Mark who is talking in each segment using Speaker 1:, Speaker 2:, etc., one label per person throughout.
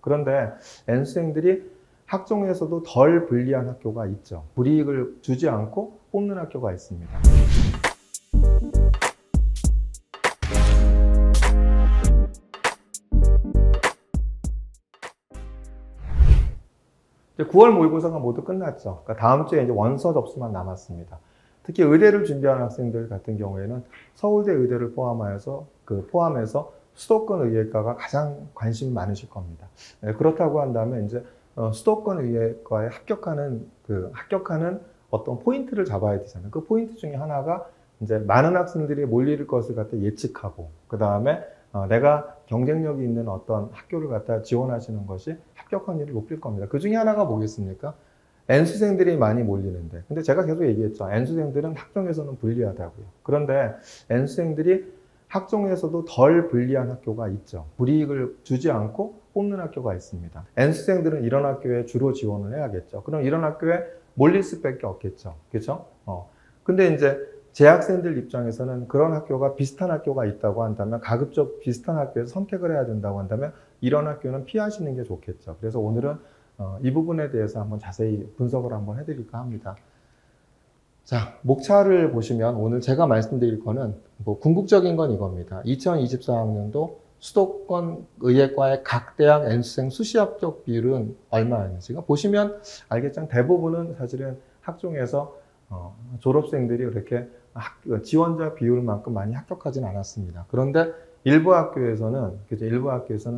Speaker 1: 그런데 N수생들이 학종에서도 덜 불리한 학교가 있죠. 불이익을 주지 않고 뽑는 학교가 있습니다. 9월 모의고사가 모두 끝났죠. 그러니까 다음 주에 이제 원서 접수만 남았습니다. 특히 의대를 준비하는 학생들 같은 경우에는 서울대 의대를 포함해서 수도권 의예과가 가장 관심이 많으실 겁니다. 그렇다고 한다면 이제 수도권 의예과에 합격하는 어떤 포인트를 잡아야 되잖아요. 그 포인트 중에 하나가 이제 많은 학생들이 몰릴 것을 갖다 예측하고, 그 다음에 내가 경쟁력이 있는 어떤 학교를 갖다 지원하시는 것이 합격 확률을 높일 겁니다. 그 중에 하나가 뭐겠습니까? N수생들이 많이 몰리는데, 근데 제가 계속 얘기했죠. N수생들은 학종에서는 불리하다고요. 그런데 N수생들이 학종에서도 덜 불리한 학교가 있죠. 불이익을 주지 않고 뽑는 학교가 있습니다. N수생들은 이런 학교에 주로 지원을 해야겠죠. 그럼 이런 학교에 몰릴 수밖에 없겠죠. 그렇죠? 근데 이제 재학생들 입장에서는 그런 학교가 비슷한 학교가 있다고 한다면, 가급적 비슷한 학교에서 선택을 해야 된다고 한다면 이런 학교는 피하시는 게 좋겠죠. 그래서 오늘은 이 부분에 대해서 한번 자세히 분석을 한번 해드릴까 합니다. 자, 목차를 보시면 오늘 제가 말씀드릴 거는 궁극적인 건 이겁니다. 2024학년도 수도권 의예과의 각 대학 N수생 수시 합격 비율은 얼마였는지 보시면 알겠지만 대부분은 사실은 학종에서 졸업생들이 그렇게 지원자 비율만큼 많이 합격하진 않았습니다. 그런데 일부 학교에서는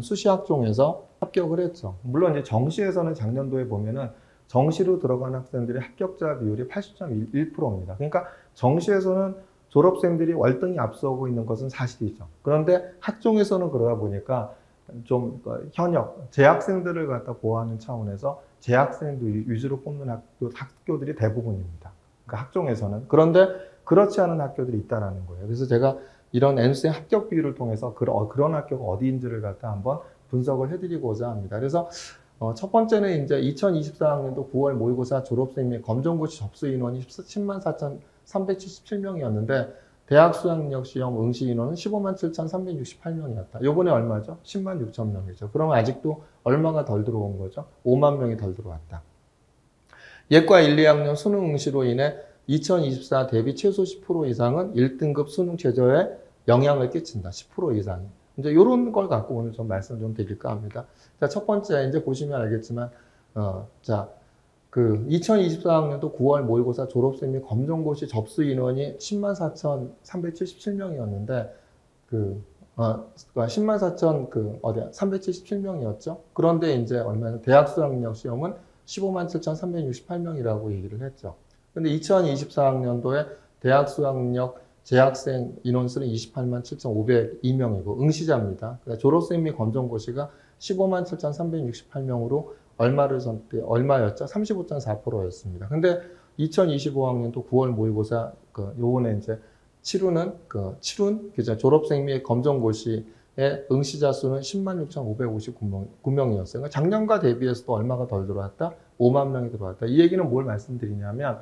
Speaker 1: 수시 학종에서 합격을 했죠. 물론 이제 정시에서는 작년도에 보면은 정시로 들어간 학생들의 합격자 비율이 80.1%입니다. 그러니까 정시에서는 졸업생들이 월등히 앞서고 있는 것은 사실이죠. 그런데 학종에서는 그러다 보니까 좀 현역, 재학생들을 갖다 보호하는 차원에서 재학생들 위주로 뽑는 학교들이 대부분입니다. 그러니까 학종에서는. 그런데 그렇지 않은 학교들이 있다는 거예요. 그래서 제가 이런 N수생 합격 비율을 통해서 그런 학교가 어디인지를 갖다 한번 분석을 해드리고자 합니다. 그래서 첫 번째는 이제 2024학년도 9월 모의고사 졸업생 및 검정고시 접수 인원이 104,377명이었는데 대학 수학력 시험 응시 인원은 157,368명이었다. 요번에 얼마죠? 106,000명이죠. 그러면 아직도 얼마가 덜 들어온 거죠? 5만 명이 덜 들어왔다. 예과 1, 2학년 수능 응시로 인해 2024 대비 최소 10% 이상은 1등급 수능 최저에 영향을 끼친다. 10% 이상이. 이제 이런 걸 갖고 오늘 좀 말씀을 좀 드릴까 합니다. 자, 첫 번째, 이제 보시면 알겠지만, 2024학년도 9월 모의고사 졸업생 및 검정고시 접수 인원이 104,377명이었는데, 377명이었죠. 그런데 이제 얼마나 대학 수학력 시험은 157,368명이라고 얘기를 했죠. 근데 2024학년도에 대학 수학력 재학생 인원수는 287,502명이고 응시자입니다. 그러니까 졸업생 및 검정고시가 157,368명으로 얼마였죠? 35.4%였습니다. 근데 2025학년도 9월 모의고사 요번에 이제 치룬 졸업생 및 검정고시의 응시자 수는 106,559명이었어요. 그러니까 작년과 대비해서도 얼마가 덜 들어왔다? 5만 명이 들어왔다. 이 얘기는 뭘 말씀드리냐면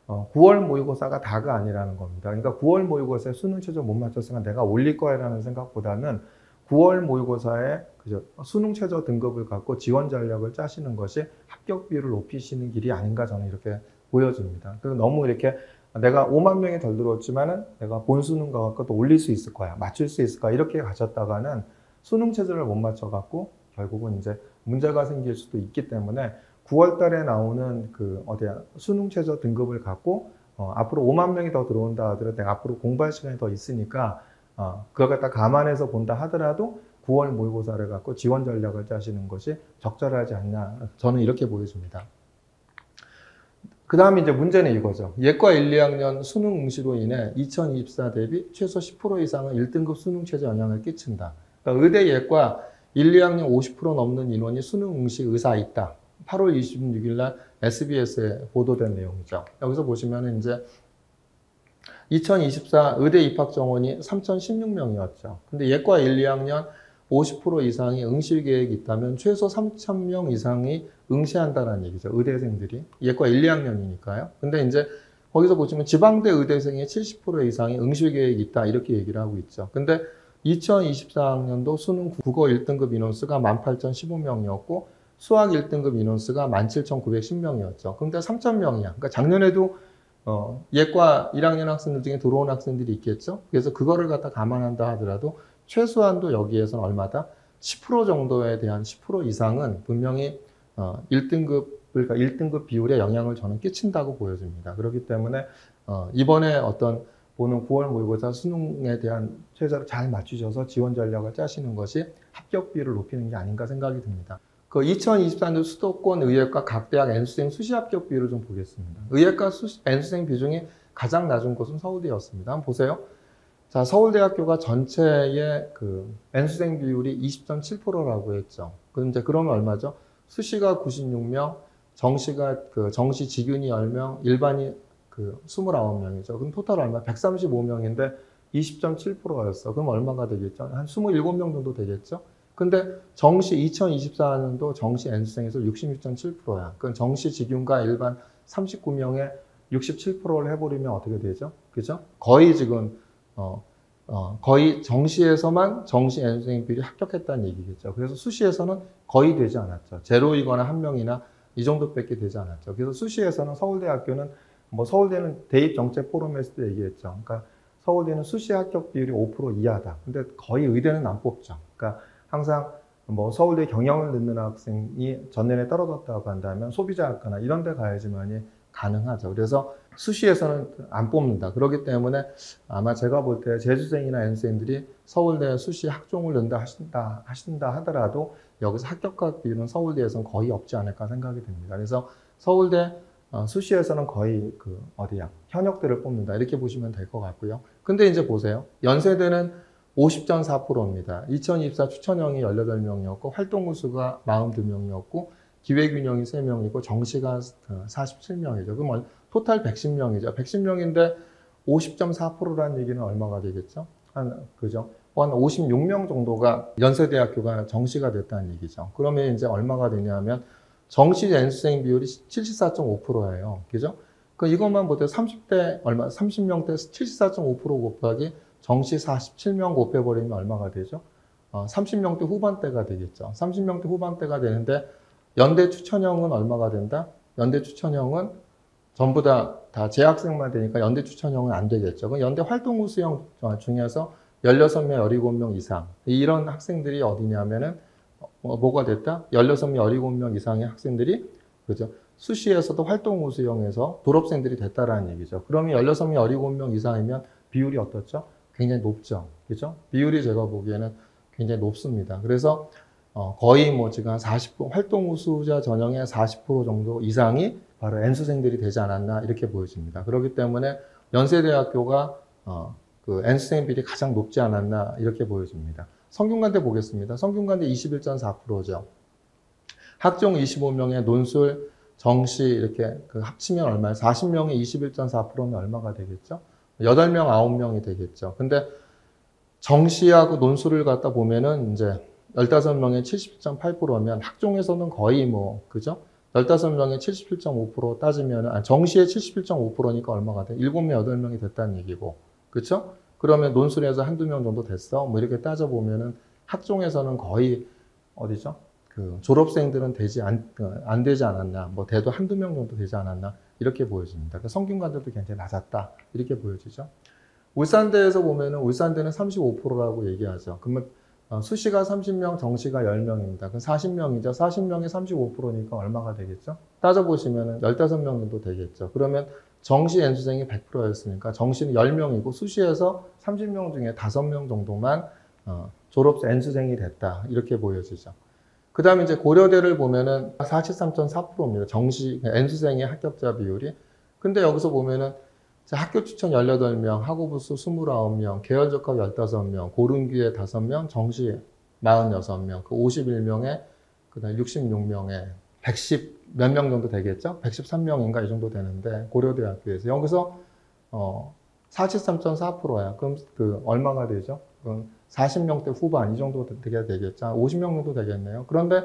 Speaker 1: 9월 모의고사가 다가 아니라는 겁니다. 그러니까 9월 모의고사에 수능 최저 못 맞췄으니까 내가 올릴 거야라는 생각보다는 9월 모의고사에 수능 최저 등급을 갖고 지원 전략을 짜시는 것이 합격 비율을 높이시는 길이 아닌가 저는 이렇게 보여집니다. 그래서 너무 이렇게 내가 5만 명이 덜 들어왔지만은 내가 본 수능과 갖고 또 올릴 수 있을 거야, 맞출 수 있을 거야 이렇게 가셨다가는 수능 최저를 못 맞춰갖고 결국은 이제 문제가 생길 수도 있기 때문에 9월 달에 나오는 수능 최저 등급을 갖고 앞으로 5만 명이 더 들어온다 하더라도 내가 앞으로 공부할 시간이 더 있으니까 그걸 갖다 감안해서 본다 하더라도 9월 모의고사를 갖고 지원 전략을 짜시는 것이 적절하지 않냐 저는 이렇게 보여집니다. 그 다음에 이제 문제는 이거죠. 예과 1, 2학년 수능 응시로 인해 2024 대비 최소 10% 이상은 1등급 수능 최저 영향을 끼친다. 그러니까 의대 예과 1, 2학년 50% 넘는 인원이 수능 응시 의사 있다. 8월 26일 날 SBS에 보도된 내용이죠. 여기서 보시면은 이제 2024 의대 입학 정원이 3,016명이었죠. 근데 예과 1, 2학년 50% 이상이 응시 계획이 있다면 최소 3,000명 이상이 응시한다는 얘기죠. 의대생들이. 예과 1, 2학년이니까요. 근데 이제 거기서 보시면 지방대 의대생의 70% 이상이 응시 계획이 있다. 이렇게 얘기를 하고 있죠. 근데 2024학년도 수능 국어 1등급 인원수가 18,015명이었고 수학 1등급 인원수가 17,910명이었죠. 그런데 3,000명이야. 그러니까 작년에도 예과 1학년 학생들 중에 들어온 학생들이 있겠죠. 그래서 그거를 갖다 감안한다 하더라도 최소한도 여기에서는 얼마다? 10% 정도에 대한 10% 이상은 분명히 1등급, 그러니까 1등급 비율에 영향을 저는 끼친다고 보여집니다. 그렇기 때문에 이번에 어떤 보는 9월 모의고사 수능에 대한 최저를 잘 맞추셔서 지원 전략을 짜시는 것이 합격비율을 높이는 게 아닌가 생각이 듭니다. 그 2024년 수도권 의예과 각 대학 N수생 수시 합격 비율을 좀 보겠습니다. 의예과 N수생 비중이 가장 낮은 곳은 서울대였습니다. 한번 보세요. 자, 서울대학교가 전체의 그 N수생 비율이 20.7%라고 했죠. 그럼 이제 그러면 얼마죠? 수시가 96명, 정시 직윤이 10명, 일반이 29명이죠. 그럼 토탈 얼마? 135명인데 20.7%였어. 그럼 얼마가 되겠죠? 한 27명 정도 되겠죠? 근데 정시 2024년도 정시 N수생에서 66.7%야. 그럼 정시 직윤과 일반 39명에 67%를 해버리면 어떻게 되죠? 그죠? 거의 지금, 거의 정시에서만 정시 N수생 비율이 합격했다는 얘기겠죠. 그래서 수시에서는 거의 되지 않았죠. 제로이거나 한 명이나 이 정도밖에 되지 않았죠. 그래서 수시에서는 서울대학교는 서울대는 대입 정책 포럼에서도 얘기했죠. 그러니까 서울대는 수시 합격 비율이 5% 이하다. 근데 거의 의대는 안 뽑죠. 그러니까 항상 서울대 경영을 듣는 학생이 전년에 떨어졌다고 한다면 소비자학과나 이런 데 가야지만이 가능하죠. 그래서 수시에서는 안 뽑는다. 그렇기 때문에 아마 제가 볼 때 재수생이나 N생들이 서울대 수시 학종을 넣는다 하신다 하더라도 여기서 합격학 비율은 서울대에서는 거의 없지 않을까 생각이 듭니다. 그래서 서울대 수시에서는 거의 현역들을 뽑는다. 이렇게 보시면 될 것 같고요. 근데 이제 보세요. 연세대는 50.4%입니다. 2024 추천형이 18명이었고, 활동우수가 42명이었고, 기획균형이 3명이고, 정시가 47명이죠. 그럼 토탈 110명이죠. 110명인데 50.4%라는 얘기는 얼마가 되겠죠? 그죠? 한 56명 정도가 연세대학교가 정시가 됐다는 얘기죠. 그러면 이제 얼마가 되냐면, 정시 N수생 비율이 74.5%예요. 그죠? 이것만 보세요. 30명대 74.5% 곱하기 정시 47명 곱해버리면 얼마가 되죠? 30명대 후반대가 되겠죠. 30명대 후반대가 되는데 연대 추천형은 얼마가 된다? 연대 추천형은 전부 다 재학생만 되니까 연대 추천형은 안 되겠죠. 그럼 연대 활동우수형 중에서 16명, 17명 이상 이런 학생들이 어디냐면은 뭐가 됐다? 16명, 17명 이상의 학생들이 그죠? 수시에서도 활동우수형에서 졸업생들이 됐다라는 얘기죠. 그러면 16명, 17명 이상이면 비율이 어떻죠? 굉장히 높죠. 그죠? 비율이 제가 보기에는 굉장히 높습니다. 그래서 거의 지금 한 40%, 활동우수자 전형의 40% 정도 이상이 바로 N수생들이 되지 않았나 이렇게 보여집니다. 그렇기 때문에 연세대학교가 그 N수생 비율이 가장 높지 않았나 이렇게 보여집니다. 성균관대 보겠습니다. 성균관대 21.4%죠. 학종 25명의 논술, 정시 이렇게 합치면 얼마예요? 40명의 21.4%면 얼마가 되겠죠? 8명, 9명이 되겠죠. 근데 정시하고 논술을 갖다 보면은 이제 15명의 77.8%면 학종에서는 거의 그죠? 15명의 77.5% 따지면, 정시의 77.5%니까 얼마가 돼? 7명, 8명이 됐다는 얘기고. 그쵸? 그러면 논술에서 한두 명 정도 됐어? 이렇게 따져보면은 학종에서는 거의, 어디죠? 졸업생들은 안 되지 않았나? 돼도 한두 명 정도 되지 않았나? 이렇게 보여집니다. 그러니까 성균관대도 굉장히 낮았다. 이렇게 보여지죠. 울산대에서 보면은 울산대는 35%라고 얘기하죠. 그러면 수시가 30명, 정시가 10명입니다. 그럼 40명이죠. 40명에 35%니까 얼마가 되겠죠? 따져보시면은 15명 정도 되겠죠. 그러면 정시 N수생이 100%였으니까 정시는 10명이고 수시에서 30명 중에 5명 정도만 졸업생 N수생이 됐다. 이렇게 보여지죠. 그 다음에 이제 고려대를 보면은 43.4%입니다. 정시, N수생의 합격자 비율이. 근데 여기서 보면은 학교 추천 18명, 학우부수 29명, 계열적합 15명, 고른기회 5명, 정시 46명, 51명에, 그 다음에 66명에 110 몇 명 정도 되겠죠? 113명인가 이 정도 되는데, 고려대학교에서. 여기서, 43.4%야. 그럼 얼마가 되죠? 그럼 40명대 후반 이 정도 되겠죠? 50명 정도 되겠네요. 그런데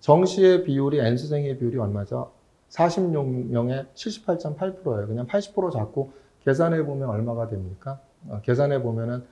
Speaker 1: 정시의 비율이, N수생의 비율이 얼마죠? 46명에 78.8%예요. 그냥 80% 잡고 계산해 보면 얼마가 됩니까? 계산해 보면은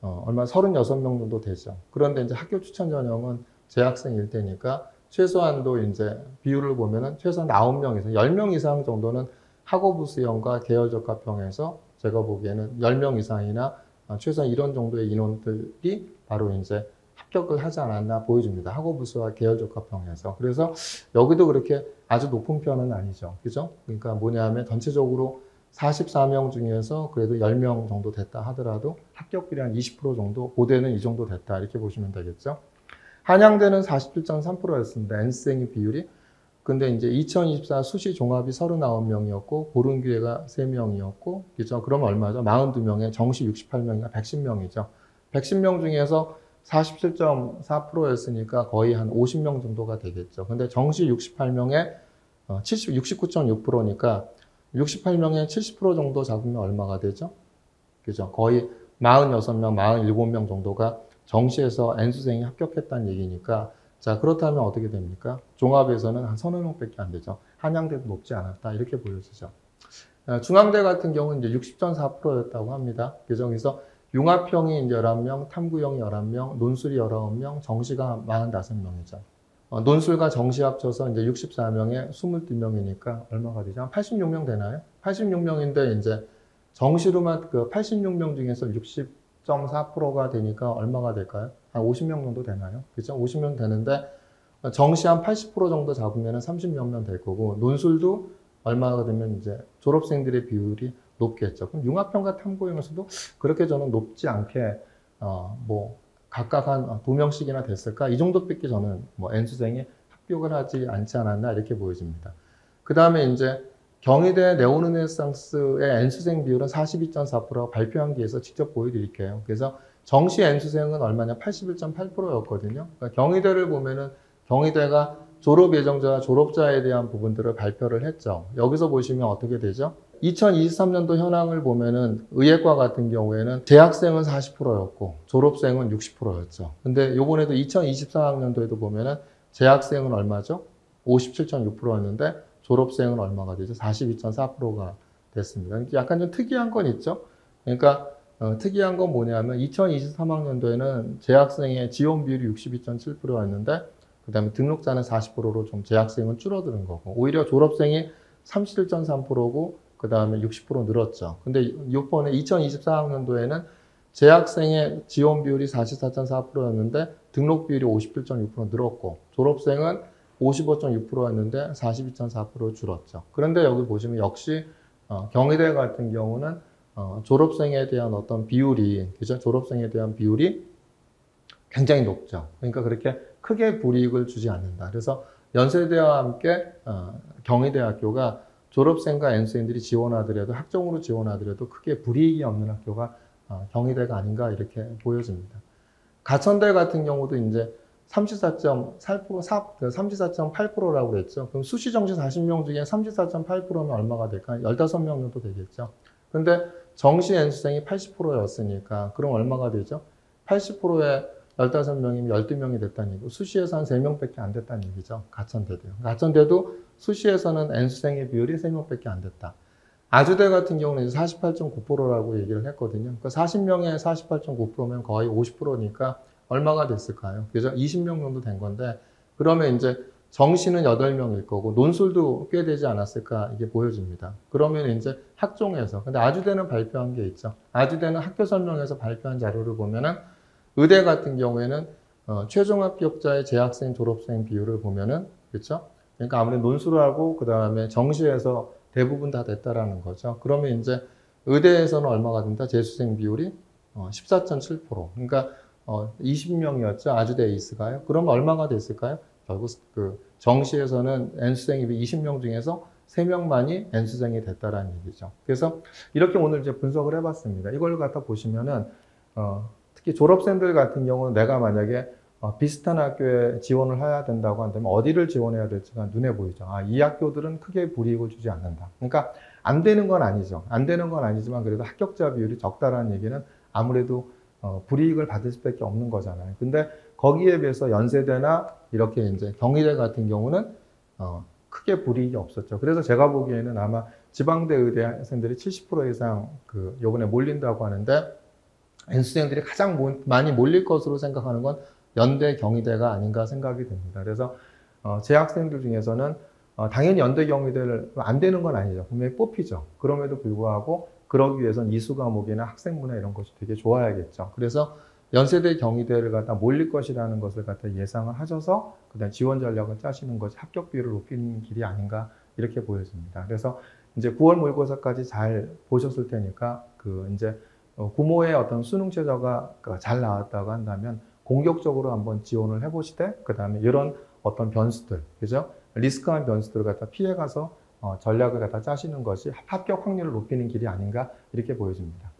Speaker 1: 얼마 36명 정도 되죠. 그런데 이제 학교 추천 전형은 재학생일 때니까 최소한도 이제 비율을 보면은 최소한 9명 이상, 10명 이상 정도는 학업부 수형과 계열적합형에서 제가 보기에는 10명 이상이나 최소한 이런 정도의 인원들이 바로 이제 합격을 하지 않았나 보여집니다. 학업부수와 계열적합형에서. 그래서 여기도 그렇게 아주 높은 편은 아니죠. 그죠? 그러니까 뭐냐면 전체적으로 44명 중에서 그래도 10명 정도 됐다 하더라도 합격률이 한 20% 정도, 고대는 이 정도 됐다. 이렇게 보시면 되겠죠. 한양대는 47.3%였습니다. N생의 비율이. 근데 이제 2024 수시 종합이 39명이었고, 보른기회가 3명이었고, 그죠? 그럼 얼마죠? 42명에 정시 68명이니까 110명이죠. 110명 중에서 47.4%였으니까 거의 한 50명 정도가 되겠죠. 근데 정시 68명에 69.6%니까 68명에 70% 정도 잡으면 얼마가 되죠? 그죠? 거의 46명, 47명 정도가 정시에서 N수생이 합격했다는 얘기니까, 자, 그렇다면 어떻게 됩니까? 종합에서는 한 서너 명밖에 안 되죠. 한양대도 높지 않았다. 이렇게 보여지죠. 중앙대 같은 경우는 이제 60.4%였다고 합니다. 그죠? 그래서 융합형이 이제 11명, 탐구형이 11명, 논술이 19명, 정시가 45명이죠. 논술과 정시 합쳐서 이제 64명에 22명이니까 얼마가 되죠? 한 86명 되나요? 86명인데 이제 정시로만 그 86명 중에서 60.4%가 되니까 얼마가 될까요? 한 50명 정도 되나요? 그죠? 50명 되는데 정시 한 80% 정도 잡으면 30몇 명 될 거고, 논술도 얼마가 되면 이제 졸업생들의 비율이 높겠죠. 그럼 융합형과 탐구형에서도 그렇게 저는 높지 않게 뭐 각각 한 2명씩이나 됐을까? 이 정도밖에 저는 뭐 N수생이 합격을 하지 않지 않았나 이렇게 보여집니다. 그 다음에 이제 경희대 네오르네상스의 N수생 비율은 42.4%라고 발표한 게에서 직접 보여드릴게요. 그래서 정시 N수생은 얼마냐? 81.8%였거든요. 그러니까 경희대를 보면은 경희대가 졸업 예정자와 졸업자에 대한 부분들을 발표를 했죠. 여기서 보시면 어떻게 되죠? 2023년도 현황을 보면은 의예과 같은 경우에는 재학생은 40%였고 졸업생은 60%였죠. 근데 요번에도 2024학년도에도 보면은 재학생은 얼마죠? 57.6%였는데 졸업생은 얼마가 되죠? 42.4%가 됐습니다. 약간 좀 특이한 건 있죠. 그러니까 특이한 건 뭐냐면 2023학년도에는 재학생의 지원 비율이 62.7%였는데 그 다음에 등록자는 40%로 좀 재학생은 줄어드는 거고, 오히려 졸업생이 37.3%고 그 다음에 60% 늘었죠. 근데 이번에 2024학년도에는 재학생의 지원 비율이 44.4%였는데 등록 비율이 57.6% 늘었고, 졸업생은 55.6%였는데 42.4% 줄었죠. 그런데 여기 보시면 역시 경희대 같은 경우는 졸업생에 대한 어떤 비율이, 그죠? 졸업생에 대한 비율이 굉장히 높죠. 그러니까 그렇게 크게 불이익을 주지 않는다. 그래서 연세대와 함께 경희대학교가 졸업생과 N수생들이 지원하더라도, 학종으로 지원하더라도 크게 불이익이 없는 학교가 경희대가 아닌가 이렇게 보여집니다. 가천대 같은 경우도 이제 34.8%라고 그랬죠. 그럼 수시 정시 40명 중에 34.8%면 얼마가 될까요? 15명 정도 되겠죠. 근데 정시 N수생이 80%였으니까 그럼 얼마가 되죠? 80%에 15명이면 12명이 됐다는 얘기고, 수시에서 한 3명밖에 안 됐다는 얘기죠. 가천대도요. 가천대도 수시에서는 N수생의 비율이 3명밖에 안 됐다. 아주대 같은 경우는 48.9%라고 얘기를 했거든요. 그러니까 40명에 48.9%면 거의 50%니까 얼마가 됐을까요? 그래서 20명 정도 된 건데, 그러면 이제 정시는 8명일 거고, 논술도 꽤 되지 않았을까 이게 보여집니다. 그러면 이제 학종에서, 근데 아주대는 발표한 게 있죠. 아주대는 학교 설명에서 발표한 자료를 보면은 의대 같은 경우에는 최종 합격자의 재학생, 졸업생 비율을 보면은, 그렇죠? 그러니까 아무래도 논술하고 그 다음에 정시에서 대부분 다 됐다라는 거죠. 그러면 이제 의대에서는 얼마가 된다? 재수생 비율이 14.7%. 그러니까 20명이었죠. 아주대 에이스가요. 그러면 얼마가 됐을까요? 결국 그 정시에서는 N수생이 20명 중에서 3명만이 N수생이 됐다라는 얘기죠. 그래서 이렇게 오늘 이제 분석을 해봤습니다. 이걸 갖다 보시면은 특히 졸업생들 같은 경우는 내가 만약에 비슷한 학교에 지원을 해야 된다고 한다면 어디를 지원해야 될지가 눈에 보이죠. 이 학교들은 크게 불이익을 주지 않는다. 그러니까 안 되는 건 아니죠. 안 되는 건 아니지만 그래도 합격자 비율이 적다라는 얘기는 아무래도 불이익을 받을 수밖에 없는 거잖아요. 근데 거기에 비해서 연세대나 이렇게 이제 경희대 같은 경우는 크게 불이익이 없었죠. 그래서 제가 보기에는 아마 지방대 의대 학생들이 70% 이상 요번에 몰린다고 하는데, N수생들이 가장 많이 몰릴 것으로 생각하는 건 연대, 경희대가 아닌가 생각이 됩니다. 그래서 제 학생들 중에서는 당연히 연대, 경희대를 안 되는 건 아니죠. 분명히 뽑히죠. 그럼에도 불구하고 그러기 위해서는 이수 과목이나 학생문화 이런 것이 되게 좋아야겠죠. 그래서 연세대, 경희대를 갖다 몰릴 것이라는 것을 갖다 예상을 하셔서 그다음 지원 전략을 짜시는 것이 합격 비율을 높이는 길이 아닌가 이렇게 보여집니다. 그래서 이제 9월 모의고사까지 잘 보셨을 테니까 이제 부모의 어떤 수능 최저가 잘 나왔다고 한다면 공격적으로 한번 지원을 해보시되 그다음에 이런 어떤 변수들, 그죠? 리스크한 변수들을 갖다 피해가서 전략을 갖다 짜시는 것이 합격 확률을 높이는 길이 아닌가 이렇게 보여집니다.